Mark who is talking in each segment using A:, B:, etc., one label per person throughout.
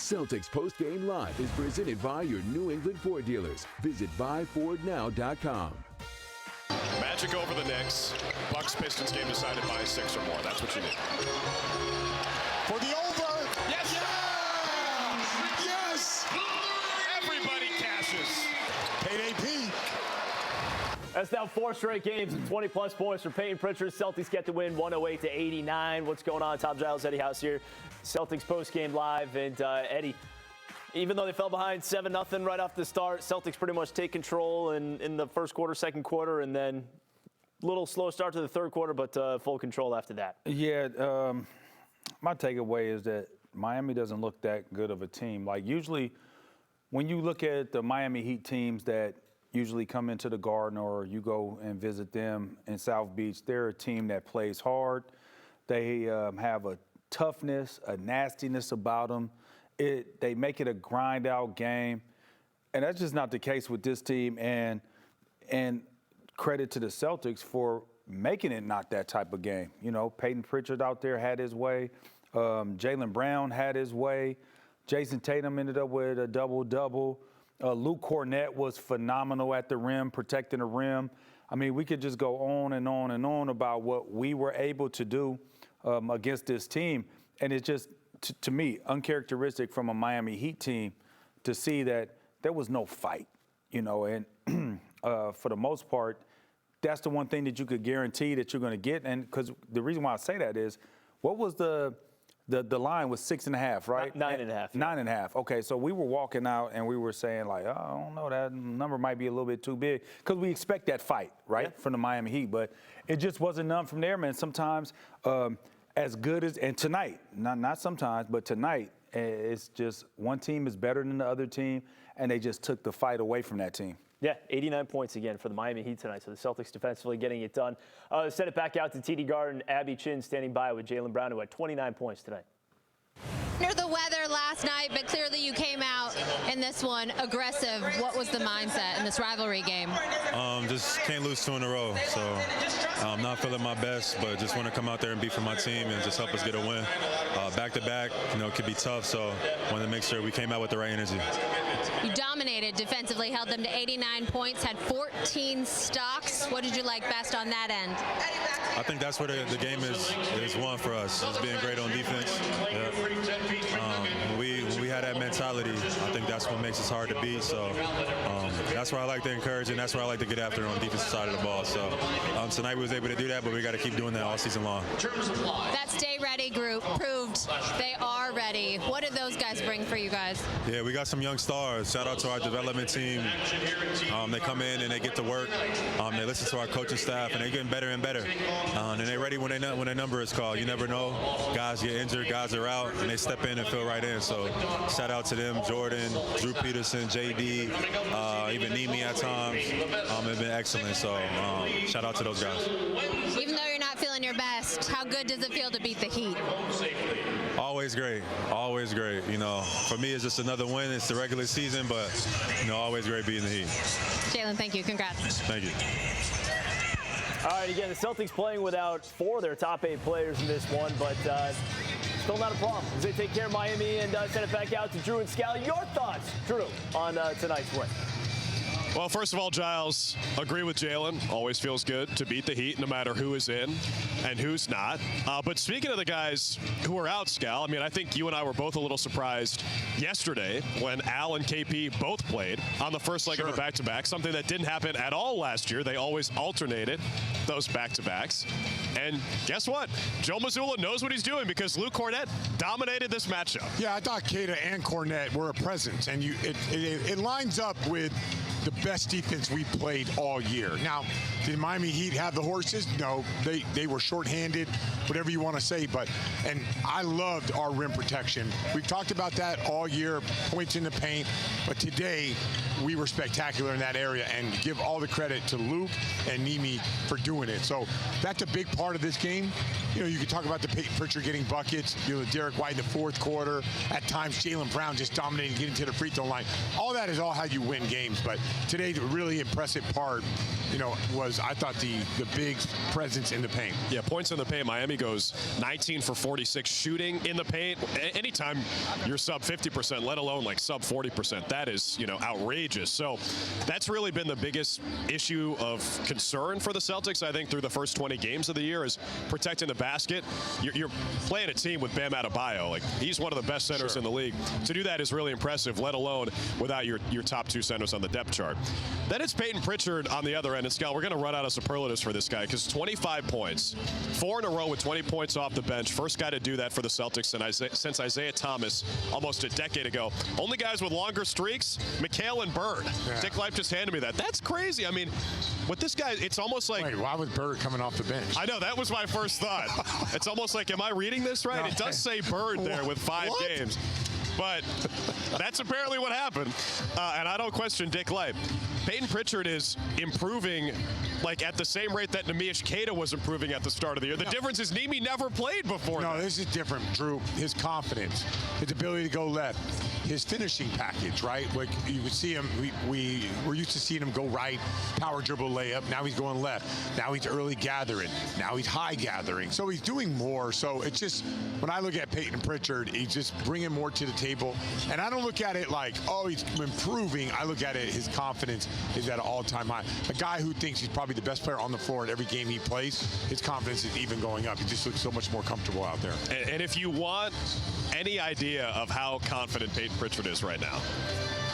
A: Celtics Postgame Live is presented by your New England Ford dealers. Visit buyfordnow.com.
B: Magic over the Knicks. Bucks-Pistons game decided by 6 or more. That's what you need.
C: For the over.
B: Yes!
C: Yeah! Yes!
B: Everybody cashes.
C: Payday P.
D: That's now 4 straight games and 20-plus points for Peyton Pritchard. Celtics get the win 108-89. What's going on? Tom Giles, Eddie House here. Celtics postgame live. And Eddie, even though they fell behind 7-0 right off the start, Celtics pretty much take control in the first quarter, second quarter, and then a little slow start to the third quarter, but full control after that.
E: Yeah, my takeaway is that Miami doesn't look that good of a team. Like, usually when you look at the Miami Heat teams that usually come into the Garden or you go and visit them in South Beach, they're a team that plays hard. They have a toughness, a nastiness about them. They make it a grind-out game, and that's just not the case with this team. And credit to the Celtics for making it not that type of game. You know, Peyton Pritchard out there had his way. Jaylen Brown had his way. Jason Tatum ended up with a double-double. Luke Cornett was phenomenal at the rim, protecting the rim. I mean, we could just go on and on and on about what we were able to do against this team. And it's just, to me, uncharacteristic from a Miami Heat team to see that there was no fight, you know. And for the most part, that's the one thing that you could guarantee that you're going to get. And because the reason why I say that is, what was the line was 6.5, right?
D: 9.5.
E: 9.5. Okay, so we were walking out and we were saying like, oh, I don't know, that number might be a little bit too big because we expect that fight, right, from the Miami Heat. But it just wasn't none from there, man. Sometimes as good as, and tonight, not sometimes, but tonight, it's just one team is better than the other team, and they just took the fight away from that team.
D: Yeah, 89 points again for the Miami Heat tonight. So the Celtics defensively getting it done. Send it back out to TD Garden. Abby Chin standing by with Jaylen Brown, who had 29 points tonight.
F: Under the weather last night, but clearly you came out in this one aggressive. What was the mindset in this rivalry game?
G: Just can't lose 2 in a row. So I'm not feeling my best, but just want to come out there and be for my team and just help us get a win. Back-to-back, you know, could be tough, so want to make sure we came out with the right energy.
F: You dominated defensively, held them to 89 points, had 14 stocks. What did you like best on that end?
G: I think that's where the game is won for us. It's being great on defense. Yeah. We had that mentality. I think that's what makes us hard to beat. So that's where I like to encourage, and that's where I like to get after on the defensive side of the ball. So tonight we was able to do that, but we got to keep doing that all season long.
F: That Stay Ready group proved they are ready. What did those guys bring for you guys?
G: Yeah, we got some young stars. Shout out to our development team. They come in and they get to work. They listen to our coaching staff, and they're getting better and better. And they're ready when their number is called. You never know. Guys get injured, guys are out, and they step in and fill right in. So shout out to them, Jordan, Drew Peterson, JD, even Nimi at times. They've been excellent. So shout out to those guys.
F: Even though you're not feeling your best, how good does it feel to beat the Heat?
G: Always great. Always great. You know, for me, it's just another win. It's the regular season, but, you know, always great beating the Heat.
F: Jaylen, thank you. Congrats.
G: Thank you.
D: All right, again, the Celtics playing without 4 of their top 8 players in this one, but still not a problem as they take care of Miami and send it back out to Drew and Scally. Your thoughts, Drew, on tonight's win?
B: Well, first of all, Giles, agree with Jaylen. Always feels good to beat the Heat no matter who is in and who's not. But speaking of the guys who are out, Scal, I mean, I think you and I were both a little surprised yesterday when Al and KP both played on the first leg of a back-to-back, something that didn't happen at all last year. They always alternated those back-to-backs. And guess what? Joe Mazzulla knows what he's doing because Luke Cornett dominated this matchup.
C: Yeah, I thought Keita and Cornett were a presence, and it lines up with the best defense we played all year. Now, did Miami Heat have the horses? No, they were shorthanded, whatever you want to say. And I loved our rim protection. We've talked about that all year, points in the paint. But today, we were spectacular in that area, and give all the credit to Luke and Nimi for doing it. So that's a big part of this game. You know, you can talk about the Peyton Pritchard getting buckets, you know, Derek White in the fourth quarter. At times, Jaylen Brown just dominating, getting to the free throw line. All that is all how you win games. But today the really impressive part, was I thought the big presence in the paint.
B: Yeah, points in the paint. Miami goes 19 for 46 shooting in the paint. Anytime you're sub 50%, let alone like sub 40%, that is, outrageous. So that's really been the biggest issue of concern for the Celtics, I think, through the first 20 games of the year, is protecting the basket. You're playing a team with Bam Adebayo. Like, he's one of the best centers in the league. To do that is really impressive, let alone without your top two centers on the depth chart. Then it's Peyton Pritchard on the other end. And, Scott, we're going to run out of superlatives for this guy because 25 points, 4 in a row with 20 points off the bench. First guy to do that for the Celtics since Isaiah Thomas almost a decade ago. Only guys with longer streaks, McHale and Bird. Yeah. Dick Life just handed me that. That's crazy. I mean, with this guy, it's almost like...
C: Wait, why was Bird coming off the bench?
B: I know, that was my first thought. It's almost like, am I reading this right? No. It does say Bird there with 5 games. But that's apparently what happened. And I don't question Dick Life. Peyton Pritchard is improving like at the same rate that Neemias Queta was improving at the start of the year. The difference is Nemi never played before.
C: No, this is different, Drew. His confidence, his ability to go left, his finishing package, right? Like you would see him, we're used to seeing him go right, power dribble layup. Now he's going left. Now he's early gathering. Now he's high gathering. So he's doing more. So it's just, when I look at Peyton Pritchard, he's just bringing more to the table. And I don't look at it like, oh, he's improving. I look at it, his confidence is at an all-time high. A guy who thinks he's probably the best player on the floor in every game he plays, his confidence is even going up. He just looks so much more comfortable out there.
B: And if you want any idea of how confident Peyton Pritchard is right now,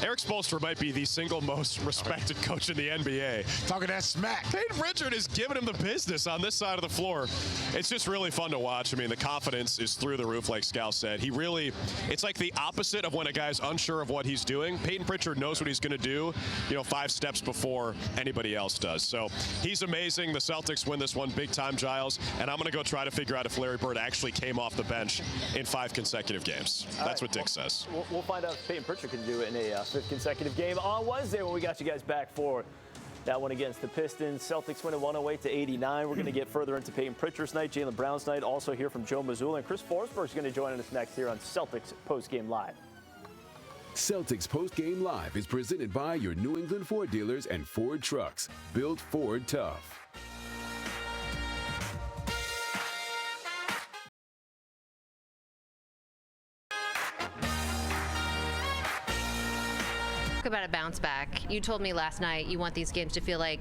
B: Eric Spoelstra might be the single most respected coach in the NBA.
C: Talking that smack.
B: Peyton Pritchard is giving him the business on this side of the floor. It's just really fun to watch. I mean, the confidence is through the roof, like Scal said. He really, it's like the opposite of when a guy's unsure of what he's doing. Peyton Pritchard knows what he's going to do, 5 steps before anybody else does. So he's amazing. The Celtics win this one big time, Giles. And I'm going to go try to figure out if Larry Bird actually came off the bench in 5 consecutive games. That's what Dick says.
D: We'll find out if Peyton Pritchard can do it in a 5th consecutive game on Wednesday when we got you guys back for that one against the Pistons. Celtics win at 108-89. We're going to get further into Peyton Pritchard's night, Jaylen Brown's night. Also hear from Joe Mazzulla, and Chris Forsberg is going to join us next here on Celtics Postgame Live.
A: Celtics Postgame Live is presented by your New England Ford dealers and Ford Trucks. Built Ford tough.
F: About a bounce back. You told me last night you want these games to feel like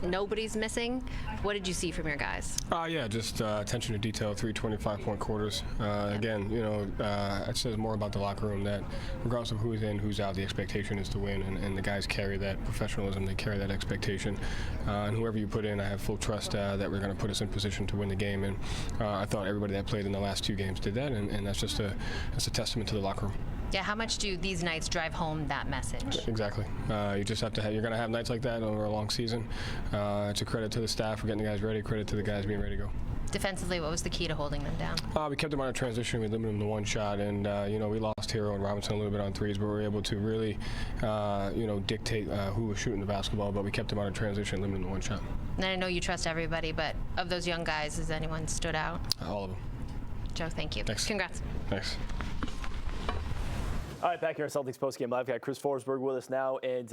F: nobody's missing. What did you see from your guys?
H: Yeah, just attention to detail, 3 25-point quarters. Again, it says more about the locker room that regardless of who's in, who's out, the expectation is to win, and the guys carry that professionalism, they carry that expectation. And whoever you put in, I have full trust that we're going to put us in position to win the game. And I thought everybody that played in the last 2 games did that, and that's just a testament to the locker room.
F: Yeah, how much do these nights drive home that message?
H: Exactly. You just have to you're going to have nights like that over a long season. It's a credit to the staff for getting the guys ready, credit to the guys being ready to go.
F: Defensively, what was the key to holding them down?
H: We kept them on a transition. We limited them to 1 shot, and we lost Hero and Robinson a little bit on threes, but we were able to really, dictate who was shooting the basketball. But we kept them on a transition, limited them to 1 shot.
F: And I know you trust everybody, but of those young guys, has anyone stood out?
H: All of them.
F: Joe, thank you.
H: Thanks.
F: Congrats.
H: Thanks.
D: All right, back here at Celtics Postgame Live, got Chris Forsberg with us now, and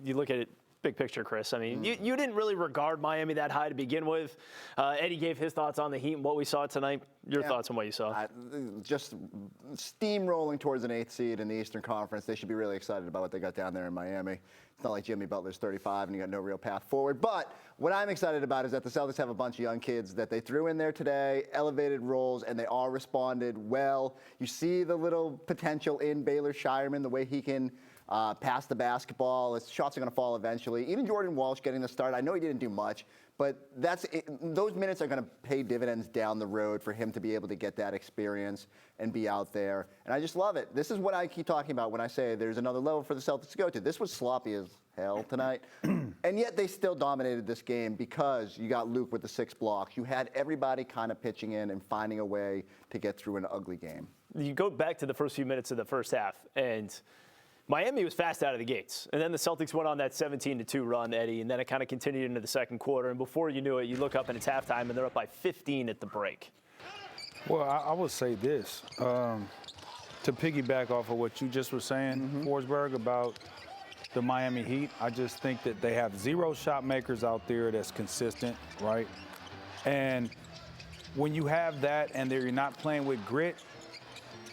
D: you look at it big picture, Chris. I mean, you didn't really regard Miami that high to begin with. Eddie gave his thoughts on the Heat and what we saw tonight. Your thoughts on what you saw?
I: Just steamrolling towards an 8th seed in the Eastern Conference. They should be really excited about what they got down there in Miami. It's not like Jimmy Butler's 35 and you got no real path forward. But what I'm excited about is that the Celtics have a bunch of young kids that they threw in there today, elevated roles, and they all responded well. You see the little potential in Baylor Shireman, the way he can pass the basketball. His shots are going to fall eventually. Even Jordan Walsh getting the start. I know he didn't do much, but those minutes are going to pay dividends down the road for him to be able to get that experience and be out there. And I just love it. This is what I keep talking about when I say there's another level for the Celtics to go to. This was sloppy as hell tonight, and yet they still dominated this game because you got Luke with the 6 blocks. You had everybody kind of pitching in and finding a way to get through an ugly game.
D: You go back to the first few minutes of the first half, and Miami was fast out of the gates. And then the Celtics went on that 17-2 run, Eddie, and then it kind of continued into the second quarter. And before you knew it, you look up and it's halftime, and they're up by 15 at the break.
E: Well, I would say this. To piggyback off of what you just were saying, Forsberg, about the Miami Heat. I just think that they have 0 shot makers out there that's consistent, right? And when you have that and you're not playing with grit,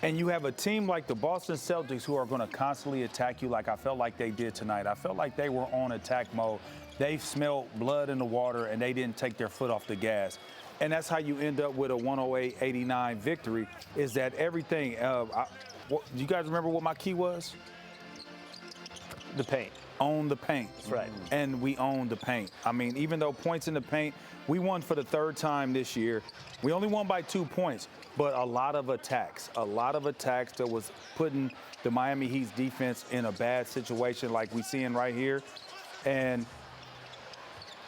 E: and you have a team like the Boston Celtics who are going to constantly attack you like I felt like they did tonight. I felt like they were on attack mode. They smelled blood in the water, and they didn't take their foot off the gas. And that's how you end up with a 108-89 victory, is that everything. Do you guys remember what my key was?
D: The paint.
E: Own the paint.
D: That's right.
E: And we own the paint. I mean, even though points in the paint, we won for the 3rd time this year. We only won by 2 points, but a lot of attacks that was putting the Miami Heat's defense in a bad situation like we seeing right here. And,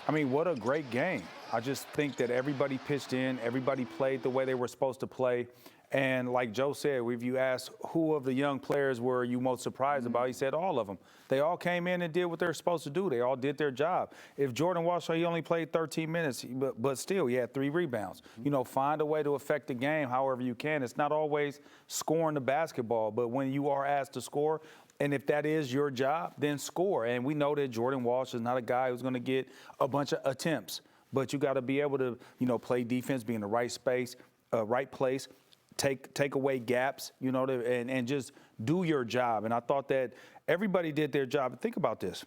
E: I mean, what a great game. I just think that everybody pitched in, everybody played the way they were supposed to play. And like Joe said, if you ask who of the young players were you most surprised about, he said all of them. They all came in and did what they were supposed to do. They all did their job. If Jordan Walsh, he only played 13 minutes, but still he had 3 rebounds. You know, find a way to affect the game however you can. It's not always scoring the basketball, but when you are asked to score, and if that is your job, then score. And we know that Jordan Walsh is not a guy who's going to get a bunch of attempts, but you got to be able to, you know, play defense, be in the right space, right place, take away gaps, you know, and just do your job. And I thought that everybody did their job. Think about this.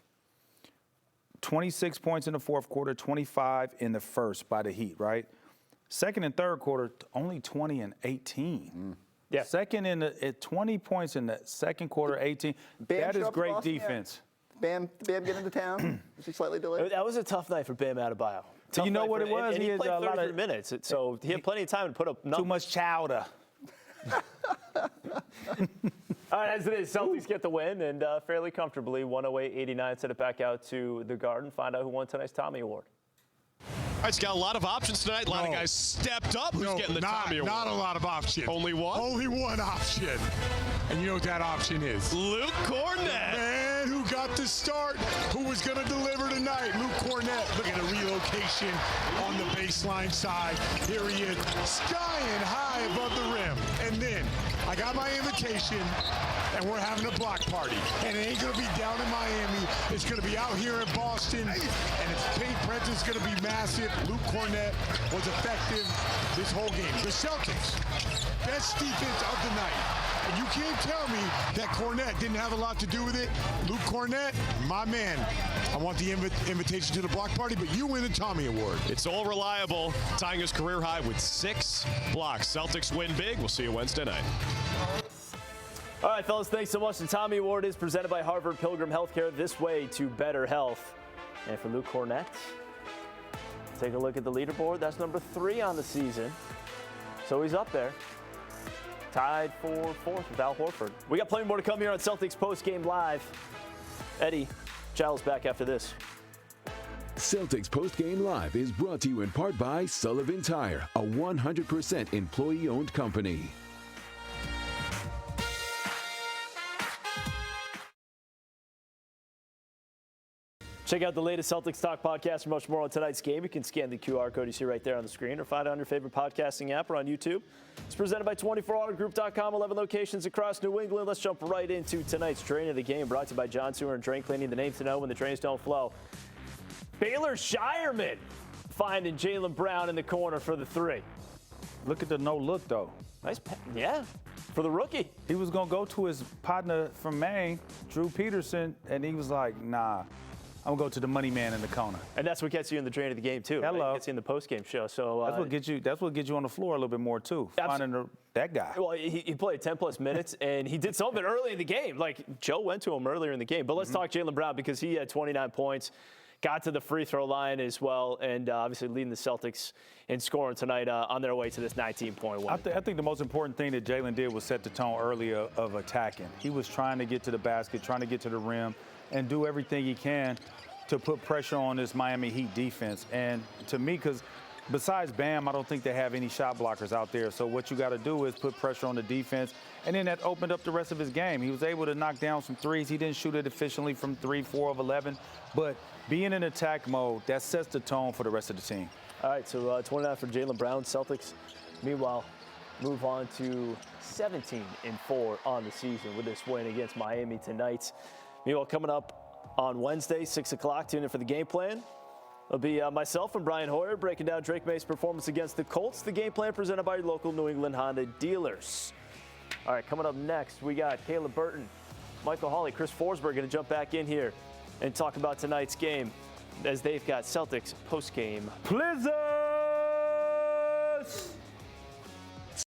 E: 26 points in the 4th quarter, 25 in the 1st by the Heat, right? 2nd and 3rd quarter, only 20 and 18.
D: Yeah.
E: Second at 20 points in the 2nd quarter, 18.
I: Bam
E: that is
I: showed up
E: great
I: Boston,
E: defense.
I: Yeah. Bam get into town? Was he slightly delayed?
D: That was a tough night for Bam Adebayo.
E: So you know what it was?
D: And he
E: had
D: played
E: a lot
D: 33
E: of
D: minutes, so he had plenty of time to put up numbers.
E: too much chowder.
D: All right, as it is, Celtics get the win, and fairly comfortably, 108-89, send it back out to the Garden. Find out who won tonight's Tommy Award.
B: All right, it's got a lot of options tonight. A lot of guys stepped up. Who's getting the Tommy Award?
C: Not a lot of options.
B: Only one?
C: Only one option. And you know what that option is?
B: Luke Cornett.
C: Man who got the start, who was going to deliver tonight. Luke Cornett, look at the relocation on the baseline side. Here he is, skying high above the rim. And then I got my invitation, and we're having a block party. And it ain't going to be down in Miami. It's going to be out here in Boston, and its paint presence is going to be massive. Luke Cornett was effective this whole game. The Celtics, best defense of the night. And you can't tell me that Cornett didn't have a lot to do with it. Luke Cornett, my man. I want the invitation to the block party, but you win the Tommy Award.
B: It's all reliable, tying his career high with 6 blocks. Celtics win big. We'll see you Wednesday night.
D: All right, fellas, thanks so much. The Tommy Award is presented by Harvard Pilgrim Healthcare, this way to better health. And for Luke Cornett, take a look at the leaderboard. That's number 3 on the season. So he's up there. Tied for 4th with Al Horford. We got plenty more to come here on Celtics Post Game Live. Eddie, Giles back after this.
A: Celtics Post Game Live is brought to you in part by Sullivan Tire, a 100% employee-owned company.
D: Check out the latest Celtics Talk podcast for much more on tonight's game. You can scan the QR code you see right there on the screen or find it on your favorite podcasting app or on YouTube. It's presented by 24AutoGroup.com, 11 locations across New England. Let's jump right into tonight's Drain of the Game, brought to you by John Sewer and Drain Cleaning, the name to know when the drains don't flow. Baylor Shireman finding Jaylen Brown in the corner for the 3.
E: Look at the no look, though.
D: Nice, yeah, for the rookie.
E: He was going to go to his partner from Maine, Drew Peterson, and he was like, nah. I'm gonna go to the money man in the corner.
D: And that's what gets you in the Drain of the Game too.
E: Hello.
D: Right? Gets you in the post-game show. So
E: that's what gets you on the floor a little bit more too. Finding that guy.
D: Well, he played 10+ minutes and he did something early in the game. Like Joe went to him earlier in the game. But let's talk Jaylen Brown because he had 29 points, got to the free throw line as well, and obviously leading the Celtics in scoring tonight on their way to this 19-point win.
E: I think the most important thing that Jaylen did was set the tone early of attacking. He was trying to get to the basket, trying to get to the rim, and do everything he can to put pressure on this Miami Heat defense. And to me, because besides Bam, I don't think they have any shot blockers out there. So what you got to do is put pressure on the defense. And then that opened up the rest of his game. He was able to knock down some threes. He didn't shoot it efficiently from 3, 4 of 11. But being in attack mode, that sets the tone for the rest of the team.
D: All right, so 29 for Jaylen Brown. Celtics, meanwhile, move on to 17-4 on the season with this win against Miami tonight. Meanwhile, coming up on Wednesday, 6 o'clock. Tune in for the game plan. It'll be myself and Brian Hoyer breaking down Drake May's performance against the Colts. The game plan presented by your local New England Honda dealers. All right, coming up next, we got Caleb Burton, Michael Hawley, Chris Forsberg going to jump back in here and talk about tonight's game as they've got Celtics post-game. Blizzards!